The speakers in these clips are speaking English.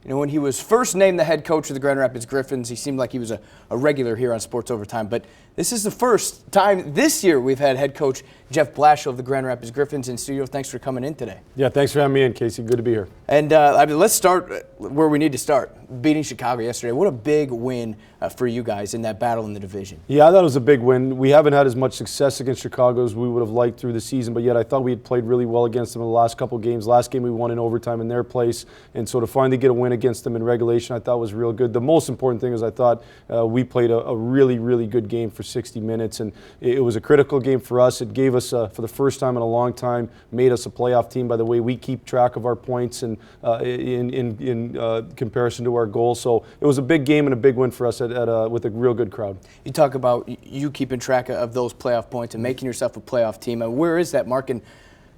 You know, when he was first named the head coach of the Grand Rapids Griffins, he seemed like he was a regular here on Sports Overtime. But this is the first time this year we've had head coach Jeff Blashill of the Grand Rapids Griffins in studio. Thanks for coming in today. Yeah, thanks for having me in, Casey. Good to be here. And let's start where we need to start. Beating Chicago yesterday. What a big win for you guys in that battle in the division. Yeah, I thought it was a big win. We haven't had as much success against Chicago as we would have liked through the season, but yet I thought we had played really well against them in the last couple of games. Last game we won in overtime in their place, and so to finally get a win against them in regulation I thought was real good. The most important thing is I thought we played a really, really good game for 60 minutes, and it was a critical game for us. It gave us, for the first time in a long time, made us a playoff team by the way we keep track of our points and in comparison to our goals. So it was a big game and a big win for us with a real good crowd. You talk about you keeping track of those playoff points and making yourself a playoff team. Where is that, Mark? And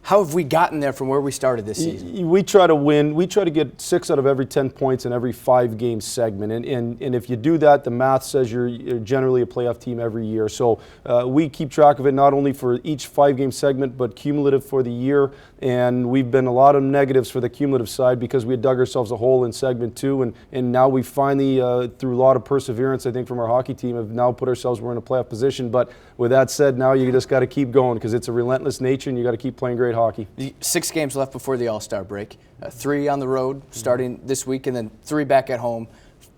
how have we gotten there from where we started this season? We try to win. We try to get 6 out of every 10 points in every 5-game segment. And if you do that, the math says you're generally a playoff team every year. So we keep track of it not only for each 5-game segment, but cumulative for the year. And we've been a lot of negatives for the cumulative side because we had dug ourselves a hole in segment 2. And now we finally, through a lot of perseverance, I think, from our hockey team, have now put ourselves, we're in a playoff position. But with that said, now you just got to keep going because it's a relentless nature and you got to keep playing great hockey. 6 games left before the All-Star break. 3 on the road starting this week, and then 3 back at home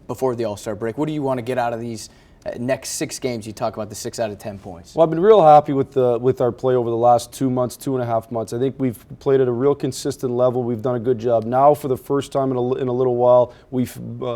before the All-Star break. What do you want to get out of these next 6 games? You talk about the 6 out of 10 points. Well, I've been real happy with our play over the last 2 months, 2.5 months. I think we've played at a real consistent level. We've done a good job. Now, for the first time in a little while, we've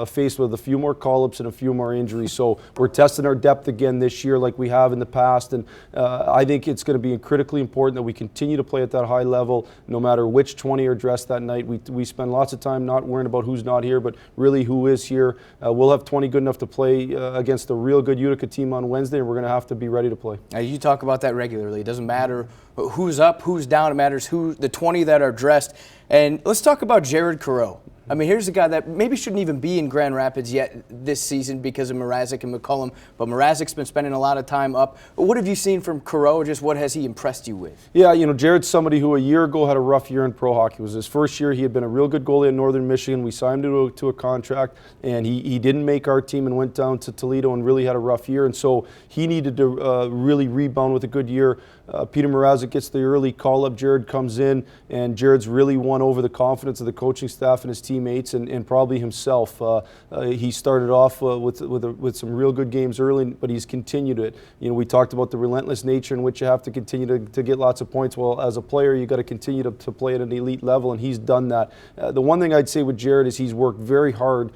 faced with a few more call-ups and a few more injuries. So we're testing our depth again this year like we have in the past. And I think it's going to be critically important that we continue to play at that high level no matter which 20 are dressed that night. We spend lots of time not worrying about who's not here, but really who is here. We'll have 20 good enough to play against a real good Utica team on Wednesday, and we're going to have to be ready to play. Now, you talk about that regularly. It doesn't matter who's up, who's down. It matters who the 20 that are dressed. And let's talk about Jared Coreau. I mean, here's a guy that maybe shouldn't even be in Grand Rapids yet this season because of Mrazek and McCullum, but Mrazek's been spending a lot of time up. What have you seen from Coreau? Just what has he impressed you with? Yeah, you know, Jared's somebody who a year ago had a rough year in pro hockey. It was his first year. He had been a real good goalie in Northern Michigan. We signed him to a contract, and he didn't make our team and went down to Toledo and really had a rough year, and so he needed to really rebound with a good year. Peter Mrazek gets the early call-up. Jared comes in, and Jared's really won over the confidence of the coaching staff and his teammates and probably himself. He started off with some real good games early, but he's continued it. You know, we talked about the relentless nature in which you have to continue to get lots of points. Well, as a player, you got to continue to play at an elite level, and he's done that. The one thing I'd say with Jared is he's worked very hard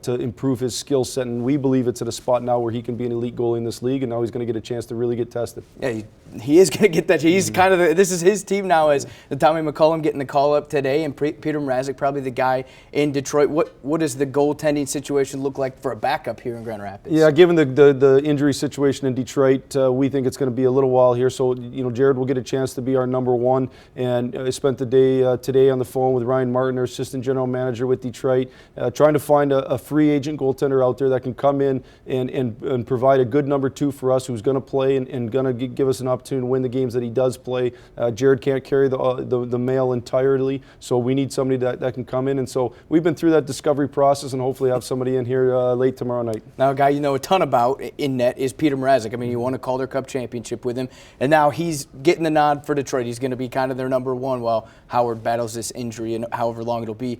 to improve his skill set, and we believe it's at a spot now where he can be an elite goalie in this league, and now he's going to get a chance to really get tested. Yeah, he is going to get that. He's kind of this is his team now, as the Tommy McCullum getting the call up today, and Peter Mrazek probably the guy in Detroit. What does the goaltending situation look like for a backup here in Grand Rapids? Yeah, given the injury situation in Detroit, we think it's going to be a little while here. So, you know, Jared will get a chance to be our number 1. And I spent the day today on the phone with Ryan Martin, our assistant general manager with Detroit, trying to find a free agent goaltender out there that can come in and provide a good number 2 for us, who's going to play and going to give us an opportunity to win the games that he does play. Jared can't carry the mail entirely, so we need somebody that can come in. And so we've been through that discovery process and hopefully have somebody in here late tomorrow night. Now, a guy you know a ton about in net is Peter Mrazek. I mean, you won a Calder Cup championship with him, and now he's getting the nod for Detroit. He's going to be kind of their number 1 while Howard battles this injury and however long it'll be.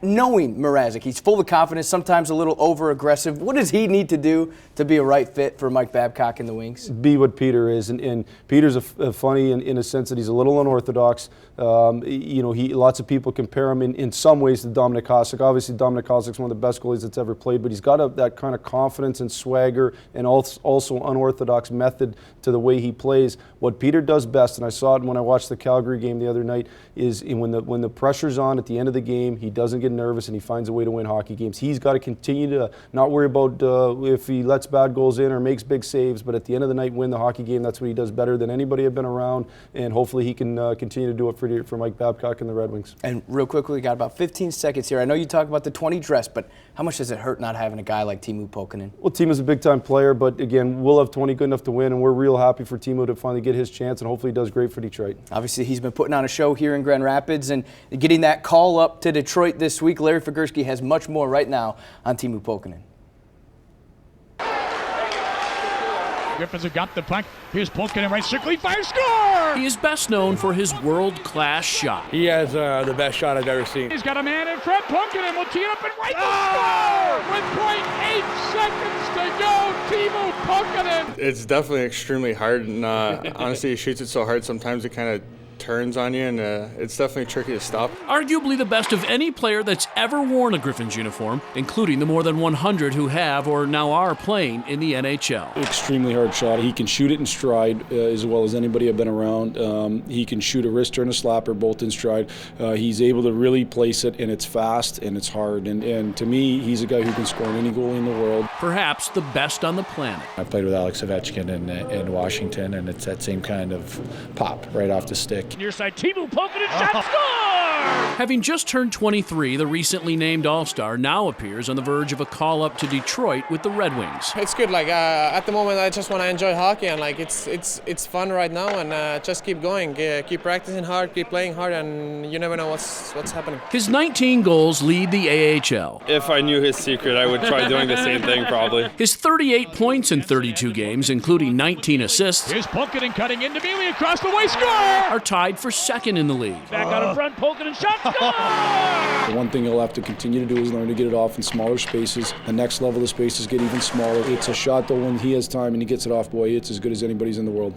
Knowing Mrazek, he's full of confidence, sometimes a little over-aggressive. What does he need to do to be a right fit for Mike Babcock and the Wings? Be what Peter is, and Peter's funny in a sense that he's a little unorthodox. You know, lots of people compare him in some ways to Dominic Hasek. Obviously, Dominic Hasek's one of the best goalies that's ever played, but he's got that kind of confidence and swagger and also unorthodox method to the way he plays. What Peter does best, and I saw it when I watched the Calgary game the other night, is when the pressure's on at the end of the game, he doesn't get nervous and he finds a way to win hockey games. He's got to continue to not worry about if he lets bad goals in or makes big saves, but at the end of the night, win the hockey game. That's what he does better than anybody I've been around, and hopefully he can continue to do it for Mike Babcock and the Red Wings. And real quickly, we got about 15 seconds here. I know you talk about the 20 dress, but how much does it hurt not having a guy like Teemu Pokkanen? Well, Teemu's a big-time player, but again, we'll have 20 good enough to win, and we're real happy for Teemu to finally get his chance, and hopefully he does great for Detroit. Obviously, he's been putting on a show here in Grand Rapids and getting that call up to Detroit. Detroit this week. Larry Figurski has much more right now on Teemu Pukkanen. Griffins have got the puck. Here's Pukkanen right circle. He fires, score! He is best known for his world-class shot. He has the best shot I've ever seen. He's got a man in front. Pukkanen will tee it up and right to score! With 0.8 seconds to go, Teemu Pukkanen. It's definitely extremely hard, and honestly, he shoots it so hard sometimes it kind of turns on you, and it's definitely tricky to stop. Arguably the best of any player that's ever worn a Griffins uniform, including the more than 100 who have or now are playing in the NHL. Extremely hard shot. He can shoot it in stride as well as anybody I've been around. He can shoot a wrister and a slapper both in stride. He's able to really place it, and it's fast and it's hard. And to me, he's a guy who can score on any goalie in the world. Perhaps the best on the planet. I played with Alex Ovechkin in Washington, and it's that same kind of pop right off the stick. Near side, Teemu Pukkanen shot, score! Having just turned 23, the recently named All-Star now appears on the verge of a call-up to Detroit with the Red Wings. It's good. Like at the moment, I just want to enjoy hockey, and like it's fun right now, and just keep going, keep practicing hard, keep playing hard, and you never know what's happening. His 19 goals lead the AHL. If I knew his secret, I would try doing the same thing probably. His 38 points in 32 games, including 19 assists, Here's Pukkanen cutting into Mealy across the way, score! are tied for second in the league. Back out in front, Pukkanen shot, score! The one thing he'll have to continue to do is learn to get it off in smaller spaces. The next level of spaces get even smaller. It's a shot, though, when he has time and he gets it off, boy, it's as good as anybody's in the world.